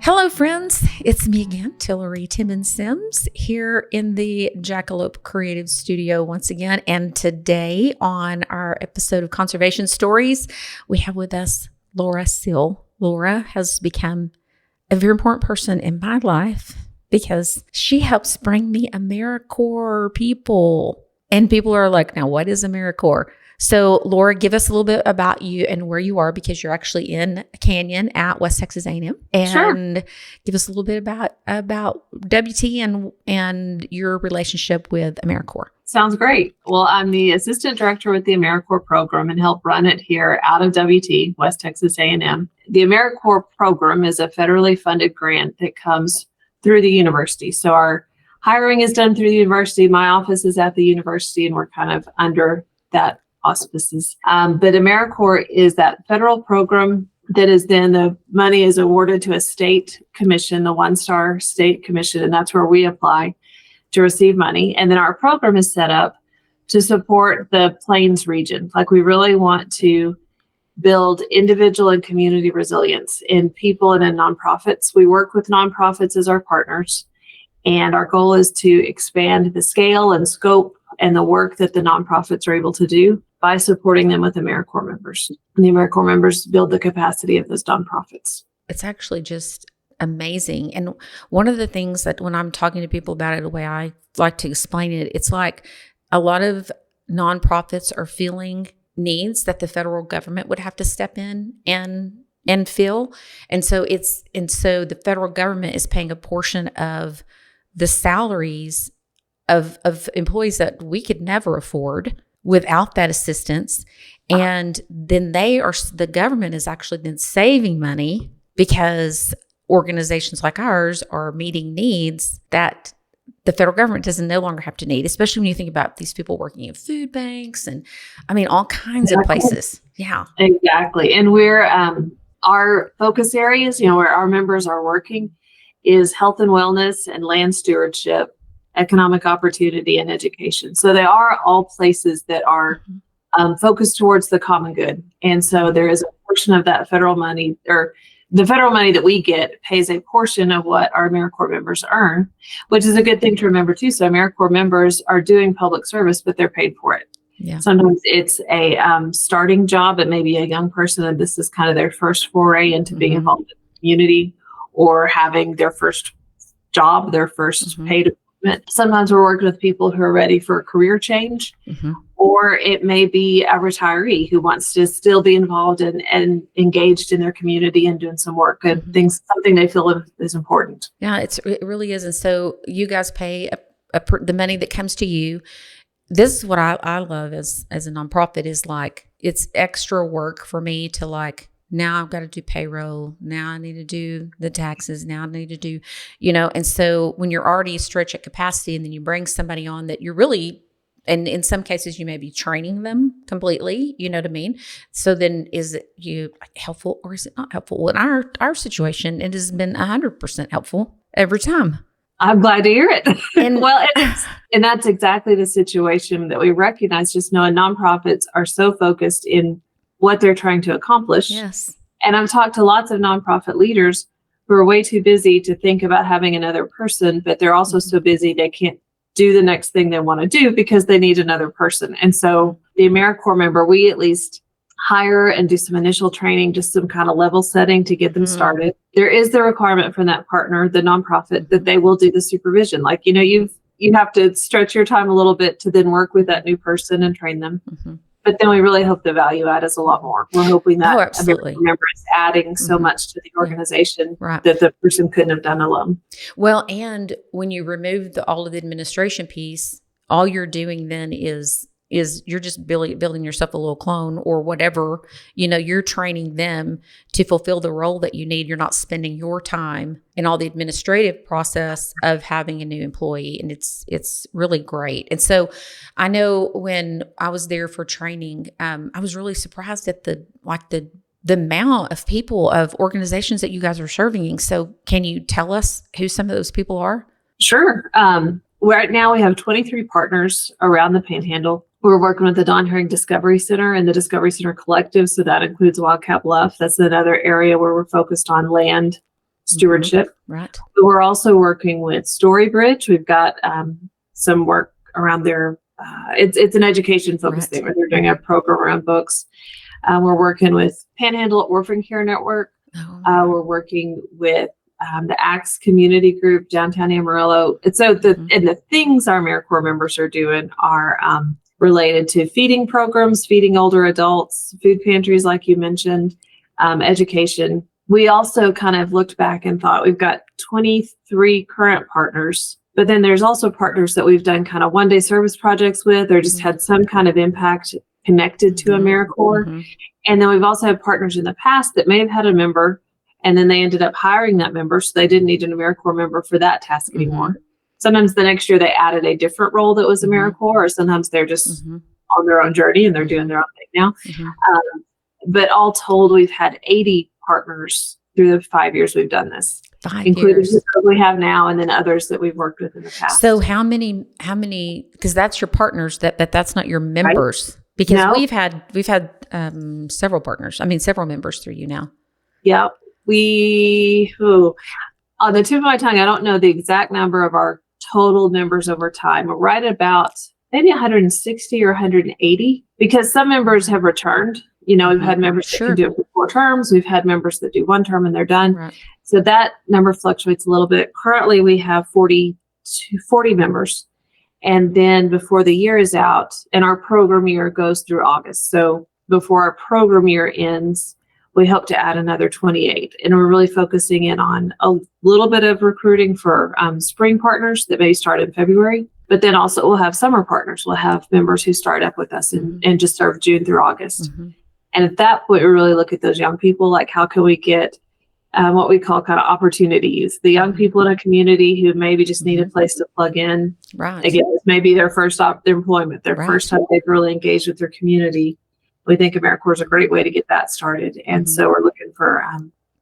Hello, friends. It's me again, Tillery Timmons-Sims, here in the Jackalope Creative Studio once again. And today on our episode of Conservation Stories, we have with us Laura Sill. Laura has become a very important person in my life because she helps bring me AmeriCorps people. And people are like, now what is AmeriCorps? So Laura, give us a little bit about you and where you are, because you're actually in Canyon at West Texas A&M. And Sure. Give us a little bit about WT and your relationship with AmeriCorps. Sounds great. Well, I'm the assistant director with the AmeriCorps program and help run it here out of WT, West Texas A&M. The AmeriCorps program is a federally funded grant that comes through the university. So our hiring is done through the university. My office is at the university, and we're kind of under that auspices. But AmeriCorps is that federal program that is then the money is awarded to a state commission, the one-star state commission, and that's where we apply to receive money. And then our program is set up to support the Plains region. Like, we really want to build individual and community resilience in people and in nonprofits. We work with nonprofits as our partners, and our goal is to expand the scale and scope and the work that the nonprofits are able to do by supporting them with AmeriCorps members. And the AmeriCorps members build the capacity of those nonprofits. It's actually just amazing. And one of the things that when I'm talking to people about it, the way I like to explain it, it's like a lot of nonprofits are feeling needs that the federal government would have to step in and fill. And so the federal government is paying a portion of the salaries of employees that we could never afford without that assistance. And then the government is actually then saving money because organizations like ours are meeting needs that the federal government doesn't no longer have to need, especially when you think about these people working in food banks and all kinds of places. Yeah, exactly. And we're, our focus areas, where our members are working is health and wellness and land stewardship, economic opportunity, and education. So they are all places that are focused towards the common good. And so there is a portion of that federal money, or the federal money that we get pays a portion of what our AmeriCorps members earn, which is a good thing to remember too. So AmeriCorps members are doing public service, but they're paid for it. Yeah. Sometimes it's a starting job. It may be a young person, and this is kind of their first foray into being involved in the community, or having their first job, their first paid employment. Sometimes we're working with people who are ready for a career change, or it may be a retiree who wants to still be involved and engaged in their community and doing some work and things, something they feel is important. Yeah, it really is. And so you guys pay the money that comes to you. This is what I love as a nonprofit, is like, it's extra work for me to like, now I've got to do payroll. Now I need to do the taxes. Now I need to do, and so when you're already stretched at capacity and then you bring somebody on that you're really, and in some cases you may be training them completely, you know what I mean? So then is it helpful or is it not helpful? Well, in our situation, it has been 100% helpful every time. I'm glad to hear it. And and that's exactly the situation that we recognize, just knowing nonprofits are so focused in what they're trying to accomplish. Yes. And I've talked to lots of nonprofit leaders who are way too busy to think about having another person, but they're also so busy they can't do the next thing they want to do because they need another person. And so the AmeriCorps member, we at least hire and do some initial training, just some kind of level setting to get them started. There is the requirement from that partner, the nonprofit, that they will do the supervision. Like, you have to stretch your time a little bit to then work with that new person and train them. But then we really hope the value add is a lot more. We're hoping that absolutely. AmeriCorps member is adding so much to the organization Right. that the person couldn't have done alone. Well, and when you remove all of the administration piece, all you're doing then is you're just building yourself a little clone or whatever, you're training them to fulfill the role that you need. You're not spending your time in all the administrative process of having a new employee. And it's really great. And so I know when I was there for training, I was really surprised at the amount of people, of organizations that you guys are serving. So can you tell us who some of those people are? Sure. Right now we have 23 partners around the Panhandle. We're working with the Don Herring Discovery Center and the Discovery Center Collective. So that includes Wildcat Bluff. That's another area where we're focused on land stewardship. Right. We're also working with StoryBridge. We've got some work around their, it's an education focused thing where they're doing a program around books. We're working with Panhandle Orphan Care Network. We're working with the ACTS community group, downtown Amarillo. And so and the things our AmeriCorps members are doing are related to feeding programs, feeding older adults, food pantries, like you mentioned, education. We also kind of looked back and thought we've got 23 current partners, but then there's also partners that we've done kind of one-day service projects with, or just had some kind of impact connected to AmeriCorps. And then we've also had partners in the past that may have had a member, and then they ended up hiring that member, so they didn't need an AmeriCorps member for that task anymore. Sometimes the next year they added a different role that was AmeriCorps, or sometimes they're just on their own journey and they're doing their own thing now. But all told, we've had 80 partners through the 5 years we've done this, including the we have now, and then others that we've worked with in the past. So how many, because that's your partners, that's not your members. Right. Because we've had several partners. Several members through you now. Yeah. On the tip of my tongue, I don't know the exact number of our total members over time. We're right about maybe 160 or 180, because some members have returned. We've had members that can do it for 4 terms. We've had members that do 1 term and they're done. Right. So that number fluctuates a little bit. Currently, we have 40 members. And then before the year is out, and our program year goes through August. So before our program year ends, we hope to add another 28. And we're really focusing in on a little bit of recruiting for spring partners that may start in February. But then also we'll have summer partners. We'll have members who start up with us and just serve June through August. And at that point, we really look at those young people, like how can we get what we call kind of opportunities, the young people in a community who maybe just need a place to plug in. Right. Again, it's maybe their first employment, their first time they've really engaged with their community. We think AmeriCorps is a great way to get that started. And so we're looking for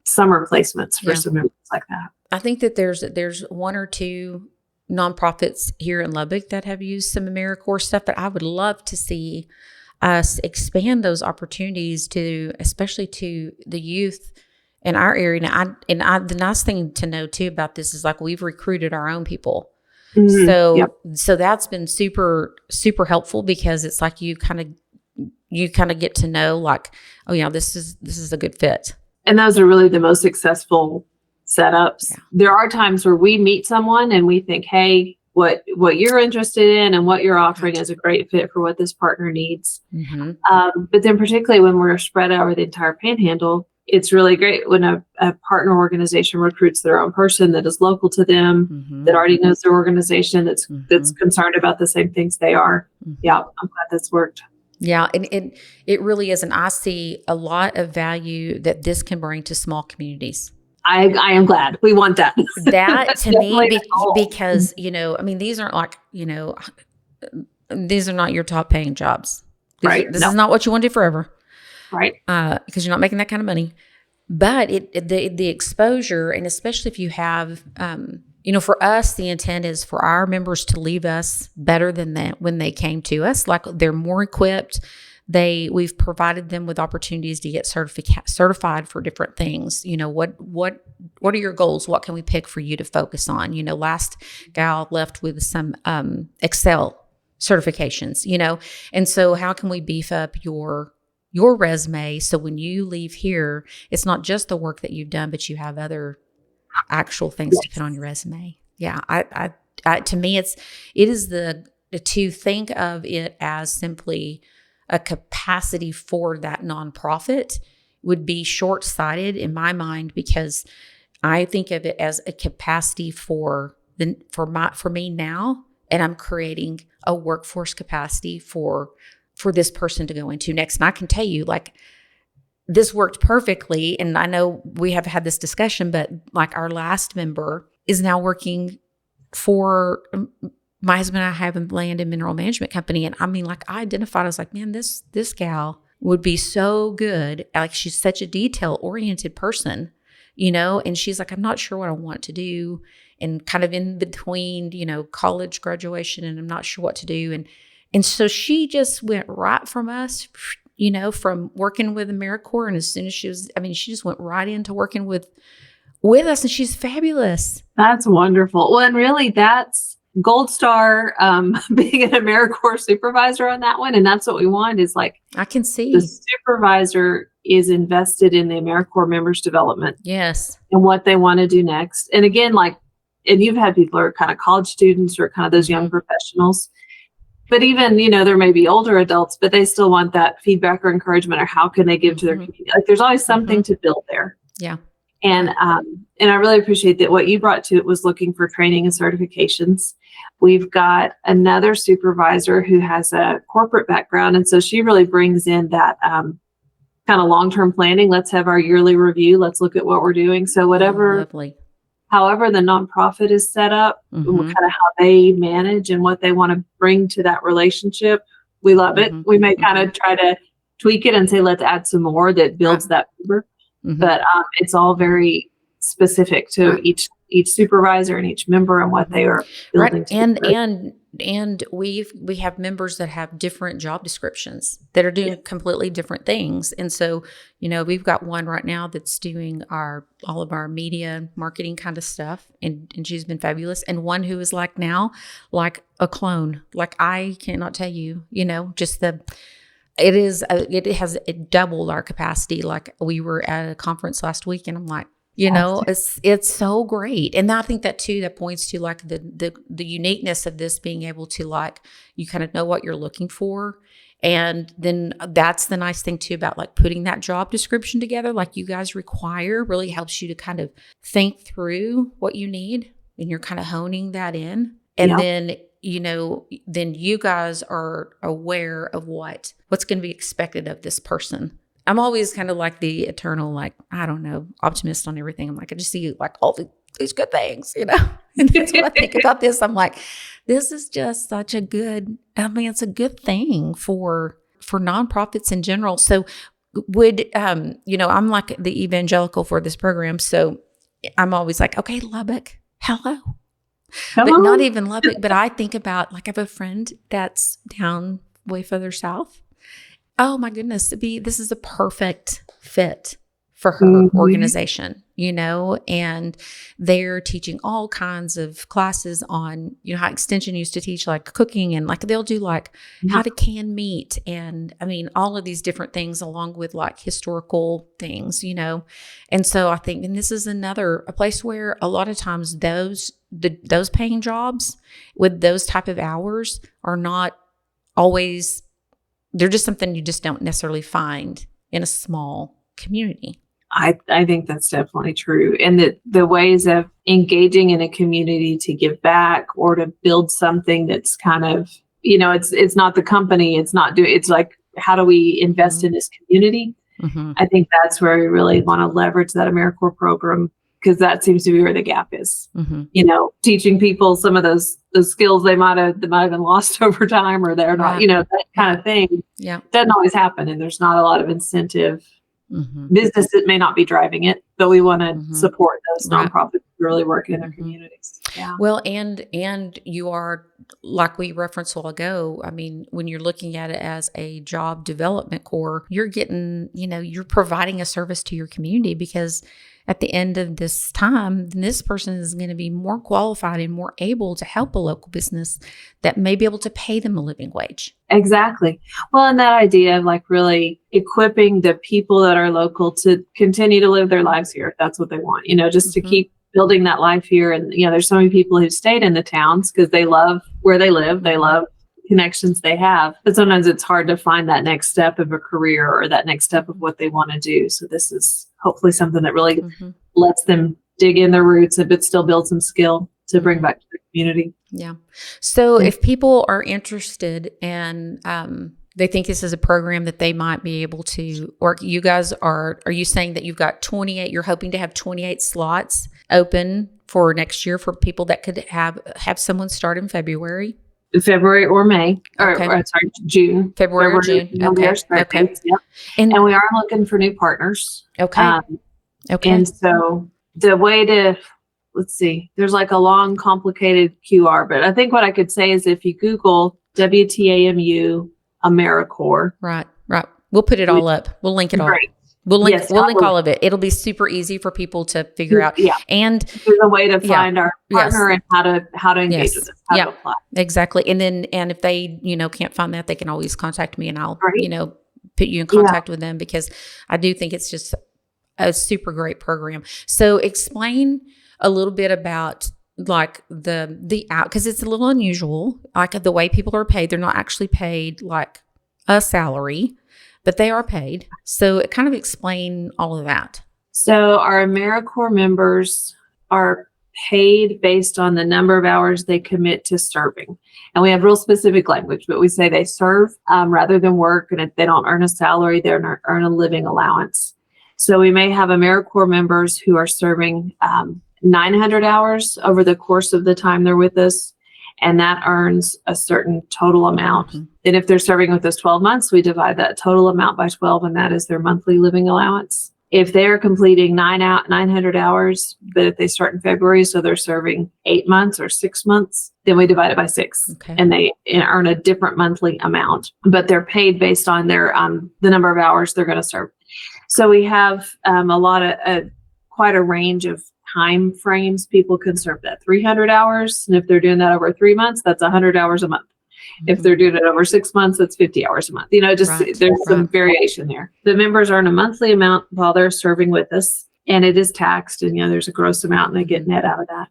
summer placements for some members like that. I think that there's 1 or 2 nonprofits here in Lubbock that have used some AmeriCorps stuff, but I would love to see us expand those opportunities especially to the youth in our area. The nice thing to know too about this is, like, we've recruited our own people. So that's been super, super helpful, because it's like you kind of get to know, like, oh yeah, this is a good fit. And those are really the most successful setups. Yeah. There are times where we meet someone and we think, hey, what you're interested in and what you're offering is a great fit for what this partner needs. But then particularly when we're spread over the entire Panhandle, it's really great when a partner organization recruits their own person that is local to them, that already knows their organization, that's concerned about the same things they are. Yeah, I'm glad that's worked. Yeah, and it really is. And I see a lot of value that this can bring to small communities. I am glad. We want that. That to me, because, these aren't like, these are not your top paying jobs. Right. This is not what you want to do forever. Right. Because you're not making that kind of money. But the exposure, and especially if you have, for us, the intent is for our members to leave us better than that when they came to us. Like, they're more equipped. We've provided them with opportunities to get certified for different things. What are your goals? What can we pick for you to focus on? Last gal left with some Excel certifications, and so how can we beef up your resume so when you leave here, it's not just the work that you've done, but you have other actual things to put on your resume. Yeah, I to me, it is to think of it as simply a capacity for that nonprofit would be short-sighted in my mind, because I think of it as a capacity for me now, and I'm creating a workforce capacity for this person to go into next. And I can tell you, like, this worked perfectly. And I know we have had this discussion, but like, our last member is now working for my husband and I have a land and mineral management company. And I identified, I was like, man, this gal would be so good. Like, she's such a detail oriented person, and she's like, I'm not sure what I want to do. And kind of in between, college graduation, and I'm not sure what to do. And so she just went right from us, from working with AmeriCorps. And as soon as she just went right into working with with us, and she's fabulous. That's wonderful. Well, and really that's gold star, being an AmeriCorps supervisor on that one. And that's what we want is like I can see the supervisor is invested in the AmeriCorps members development. Yes. And what they want to do next. And again, like, and you've had people who are kind of college students or kind of those young professionals, but even, there may be older adults, but they still want that feedback or encouragement or how can they give to their community? Like there's always something to build there. Yeah. And I really appreciate that what you brought to it was looking for training and certifications. We've got another supervisor who has a corporate background. And so she really brings in that kind of long-term planning. Let's have our yearly review. Let's look at what we're doing. So however the nonprofit is set up, kind of how they manage and what they want to bring to that relationship, we love it. We may kind of try to tweak it and say, let's add some more that builds that member. But it's all very specific to each supervisor and each member and what they are building. Right. And we have members that have different job descriptions that are doing completely different things. And so, we've got one right now that's doing all of our media marketing kind of stuff. And she's been fabulous. And one who is like now, like a clone, like I cannot tell you, it has doubled our capacity. Like we were at a conference last week and I'm like, it's so great. And I think that too, that points to like the uniqueness of this being able to like, you kind of know what you're looking for. And then that's the nice thing too about like putting that job description together, like you guys require, really helps you to kind of think through what you need and you're kind of honing that in. And then then you guys are aware of what's going to be expected of this person. I'm always kind of like the eternal, like, I don't know, optimist on everything. I'm like, I just see like all these good things, And that's what I think about this. I'm like, this is just such a good, it's a good thing for nonprofits in general. So would, I'm like the evangelical for this program. So I'm always like, okay, Lubbock, hello. But not even Lubbock, but I think about, like, I have a friend that's down way further south. Oh my goodness, this is a perfect fit for her organization, and they're teaching all kinds of classes on, how Extension used to teach like cooking and like they'll do like how to can meat and all of these different things along with like historical things, And so I think, and this is a place where a lot of times those paying jobs with those type of hours are not always, they're just something you just don't necessarily find in a small community. I think that's definitely true. And the ways of engaging in a community to give back or to build something that's kind of, it's not the company, it's like, how do we invest in this community? I think that's where we really want to leverage that AmeriCorps program, because that seems to be where the gap is. Teaching people some of those skills they might have been lost over time, or they're not, that kind of thing. Yeah, doesn't always happen, and there's not a lot of incentive. Business that may not be driving it, but we want to support those nonprofits who really work in their communities. Yeah. Well, and you are, like we referenced a while ago, when you're looking at it as a job development corps, you're getting, you're providing a service to your community, because at the end of this time, this person is going to be more qualified and more able to help a local business that may be able to pay them a living wage. Exactly. Well, and that idea of like really equipping the people that are local to continue to live their lives here, if that's what they want, just to keep building that life here. And, there's so many people who've stayed in the towns because they love where they live. They love connections they have, but sometimes it's hard to find that next step of a career or that next step of what they want to do. So this is hopefully something that really lets them dig in their roots, but still build some skill to bring back to the community. Yeah. So if people are interested and they think this is a program that they might be able to, or you guys are you saying that you've got 28, you're hoping to have 28 slots open for next year for people that could have someone start in February? February or May, or sorry, June. February or June. Okay. Yep. And we are looking for new partners. Okay. And so the way to, let's see, there's like a long, complicated QR, but I think what I could say is if you Google WTAMU AmeriCorps. Right. We'll put it all up. We'll link it all. Great. We'll link, Yes, we'll link all of it. It'll be super easy for people to figure out. Yeah. And there's a way to find our partner Yes. and how to engage with us, how to apply. Exactly. And then, and if they, can't find that, they can always contact me and I'll, Right. put you in contact with them, because I do think it's just a super great program. So explain a little bit about like the out, because it's a little unusual, like the way people are paid. They're not actually paid like a salary, but they are paid. So kind of explain all of that. So our AmeriCorps members are paid based on the number of hours they commit to serving. And we have real specific language, but we say they serve rather than work. And if they don't earn a salary, they earn a living allowance. So we may have AmeriCorps members who are serving 900 hours over the course of the time they're with us, and that earns a certain total amount. Mm-hmm. And if they're serving with us 12 months, we divide that total amount by 12, and that is their monthly living allowance. If they're completing 900 hours, but if they start in February, so they're serving 8 months or 6 months, then we divide it by 6, and they earn a different monthly amount, but they're paid based on their the number of hours they're going to serve. So we have quite a range of time frames. People can serve that 300 hours. And if they're doing that over 3 months, that's 100 hours a month. Mm-hmm. If they're doing it over 6 months, that's 50 hours a month. There's some variation there. The members earn a monthly amount while they're serving with us, and it is taxed. And, there's a gross amount and they get net out of that.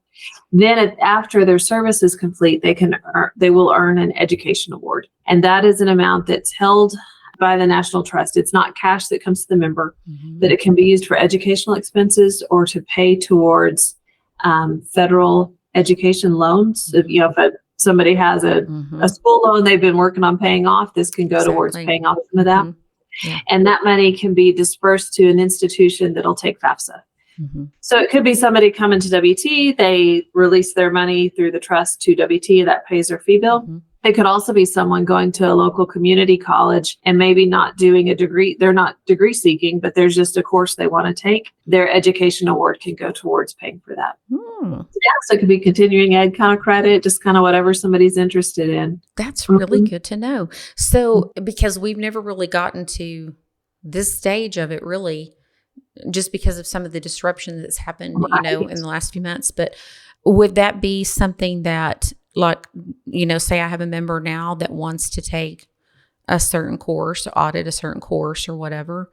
Then after their service is complete, they will earn an education award. And that is an amount that's held by the National Trust. It's not cash that comes to the member, but it can be used for educational expenses or to pay towards federal education loans. If somebody has a school loan they've been working on paying off, this can go towards paying off some of that. Yeah. And that money can be dispersed to an institution that'll take FAFSA. So it could be somebody coming to WT, they release their money through the trust to WT, that pays their fee bill. It could also be someone going to a local community college and maybe not doing a degree. They're not degree seeking, but there's just a course they want to take. Their education award can go towards paying for that. So it could be continuing ed kind of credit, just kind of whatever somebody's interested in. That's really good to know. So because we've never really gotten to this stage of it, really, just because of some of the disruption that's happened, in the last few months. But would that be something that, like, say I have a member now that wants to take a certain course, audit a certain course or whatever,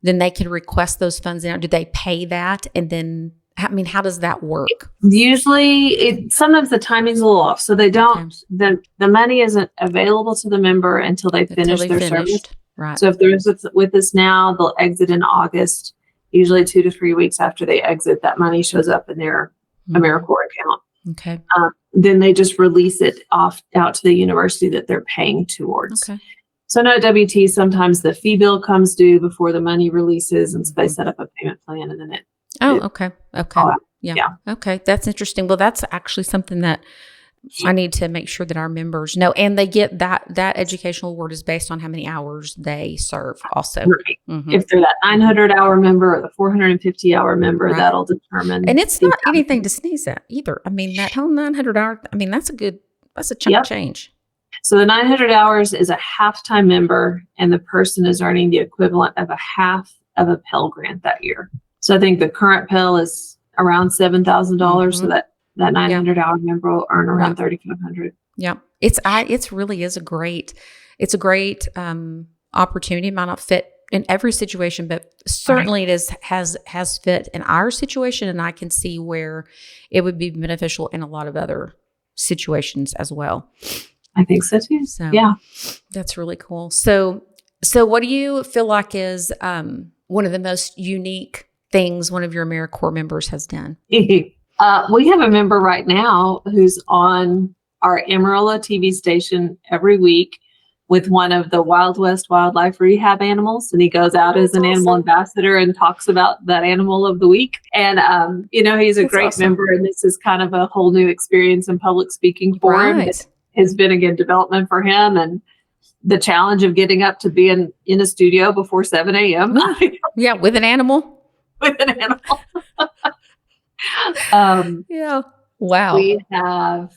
then they can request those funds now. Do they pay that? And then, how does that work? Usually, sometimes the timing's a little off. So they don't, the money isn't available to the member until they finish their service. Right. So if they're with us now, they'll exit in August. Usually 2 to 3 weeks after they exit, that money shows up in their AmeriCorps account. Okay. Then they just release it out to the university that they're paying towards. Okay. So now at WT, sometimes the fee bill comes due before the money releases, and so they set up a payment plan, and then okay. Yeah. Okay. That's interesting. Well, that's actually something that I need to make sure that our members know, and they get that educational award is based on how many hours they serve also. Right. If they're that 900-hour member or the 450-hour member, that'll determine. And it's not anything to sneeze at either. That whole 900-hour, that's a chunk of change. So the 900 hours is a half-time member, and the person is earning the equivalent of a half of a Pell Grant that year. So I think the current Pell is around $7,000, so that 900-hour member will earn around $3,500. Yeah, it's really is a great opportunity. It might not fit in every situation, but certainly it has fit in our situation, and I can see where it would be beneficial in a lot of other situations as well. I think so too. So that's really cool. So what do you feel like is one of the most unique things one of your AmeriCorps members has done? We have a member right now who's on our Amarillo TV station every week with one of the Wild West wildlife rehab animals. And he goes out as an animal ambassador and talks about that animal of the week. And, he's a great member. And this is kind of a whole new experience in public speaking for him. It has been, again, development for him. And the challenge of getting up to be in a studio before 7 a.m. Yeah, with an animal. With an animal. Wow. We have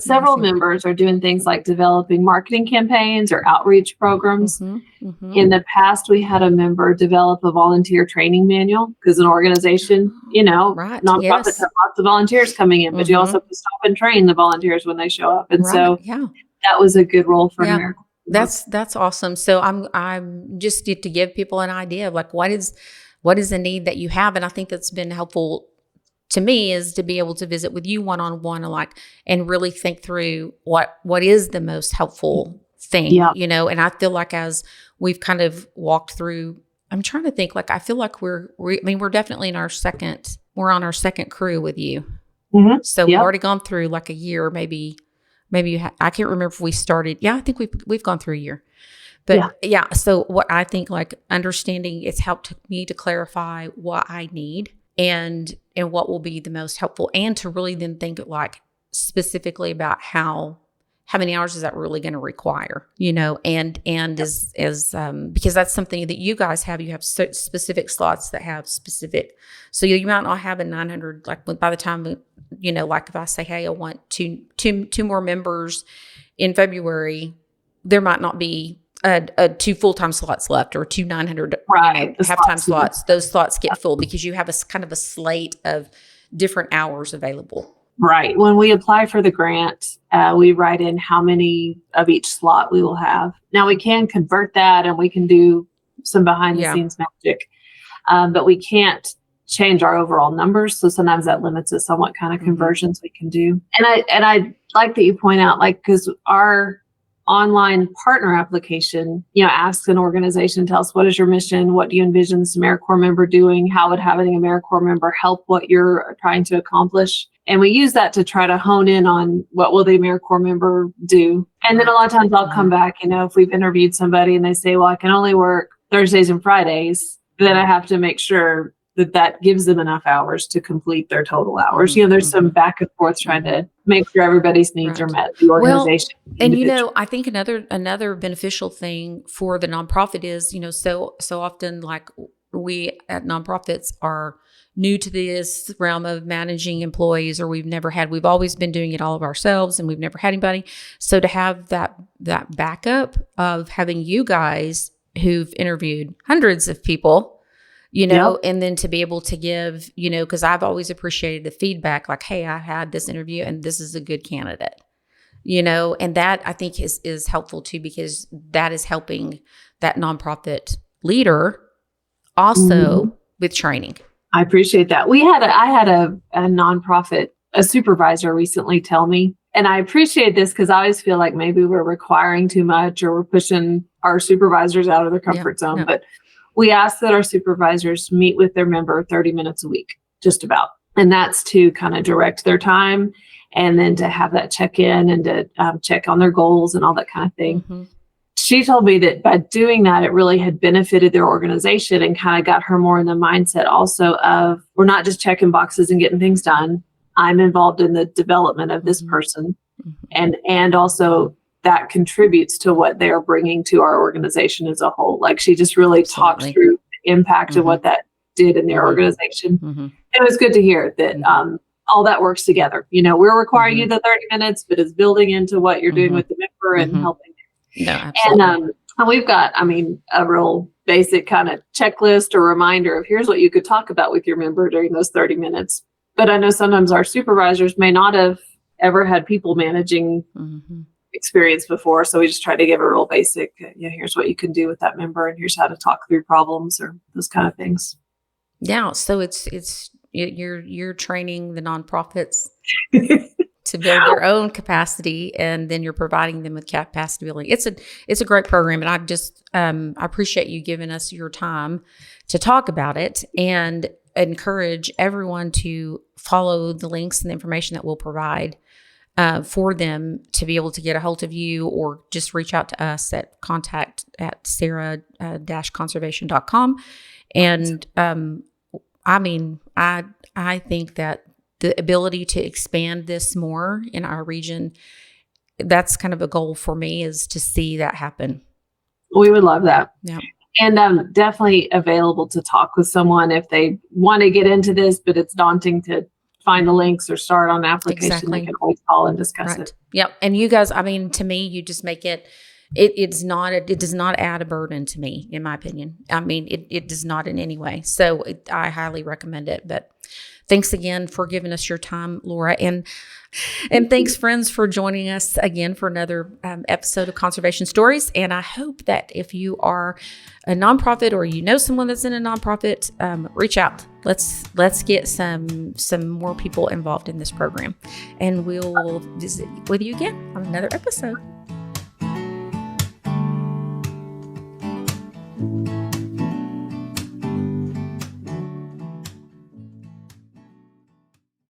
Several amazing. members are doing things like developing marketing campaigns or outreach programs. In the past, we had a member develop a volunteer training manual because an organization, Right. nonprofits Yes. have lots of volunteers coming in, but you also have to stop and train the volunteers when they show up. And Right. so Yeah. that was a good role for Yeah. AmeriCorps. That's awesome. So I'm just to give people an idea of like what is the need that you have, and I think that's been helpful to me is to be able to visit with you one-on-one and really think through what is the most helpful thing, Yeah. and I feel like as we've kind of walked through, I'm trying to think, like I feel like we're definitely we're on our second crew with you. Mhm. So we've already gone through like a year, maybe I can't remember if we started. Yeah, I think we've gone through a year. But yeah, so what I think, like understanding, it's helped me to clarify what I need and what will be the most helpful, and to really then think like specifically about how many hours is that really going to require, and is because that's something that you guys have. You have specific slots that have specific, so you might not have a 900, like by the time, like if I say, hey, I want two more members in February, there might not be a 2 full-time slots left or 2 900 half-time slots. Those slots get full because you have a kind of a slate of different hours available. Right. When we apply for the grant, we write in how many of each slot we will have. Now we can convert that and we can do some behind the scenes magic, but we can't change our overall numbers. So sometimes that limits us on what kind of conversions we can do. And I like that you point out, like, because our online partner application, asks an organization, tell us, what is your mission? What do you envision this AmeriCorps member doing? How would having an AmeriCorps member help what you're trying to accomplish? And we use that to try to hone in on what will the AmeriCorps member do. And then a lot of times I'll come back, if we've interviewed somebody and they say, well, I can only work Thursdays and Fridays, then I have to make sure that gives them enough hours to complete their total hours. There's some back and forth trying to make sure everybody's needs are met, the organization. Well, and I think another beneficial thing for the nonprofit is, so often, like, we at nonprofits are new to this realm of managing employees, or we've always been doing it all of ourselves and we've never had anybody. So to have that backup of having you guys who've interviewed hundreds of people, and then to be able to give, because I've always appreciated the feedback, like, hey, I had this interview and this is a good candidate, and that I think is helpful too, because that is helping that nonprofit leader also with training. I appreciate that. I had a nonprofit, a supervisor recently tell me, and I appreciate this because I always feel like maybe we're requiring too much or we're pushing our supervisors out of their comfort zone, but we ask that our supervisors meet with their member 30 minutes a week, just about. And that's to kind of direct their time and then to have that check-in and to check on their goals and all that kind of thing. She told me that by doing that, it really had benefited their organization and kind of got her more in the mindset also of, we're not just checking boxes and getting things done. I'm involved in the development of this person. And also that contributes to what they're bringing to our organization as a whole. Like, she just really talked through the impact of what that did in their organization. It was good to hear that all that works together. We're requiring you the 30 minutes, but it's building into what you're doing with the member and helping. No, absolutely. And we've got, a real basic kind of checklist or reminder of here's what you could talk about with your member during those 30 minutes. But I know sometimes our supervisors may not have ever had people managing experience before. So we just try to give a real basic, here's what you can do with that member and here's how to talk through problems or those kind of things. Yeah. So you're training the nonprofits to build their own capacity, and then you're providing them with capacity building. It's a great program, and I just I appreciate you giving us your time to talk about it, and encourage everyone to follow the links and the information that we'll provide for them to be able to get a hold of you, or just reach out to us at contact@sarah-conservation.com. And I think that the ability to expand this more in our region, that's kind of a goal for me, is to see that happen. We would love that. Yeah. And definitely available to talk with someone if they want to get into this, but it's daunting to find the links or start on the application, Exactly. they can always call and discuss Right. it. Yep. And you guys, I mean, to me, you just make it. It does not add a burden to me, in my opinion. I mean, it does not in any way. So I highly recommend it. But thanks again for giving us your time, Laura, and thanks, friends, for joining us again for another episode of Conservation Stories. And I hope that if you are a nonprofit or you know someone that's in a nonprofit, reach out. Let's get some more people involved in this program, and we'll visit with you again on another episode.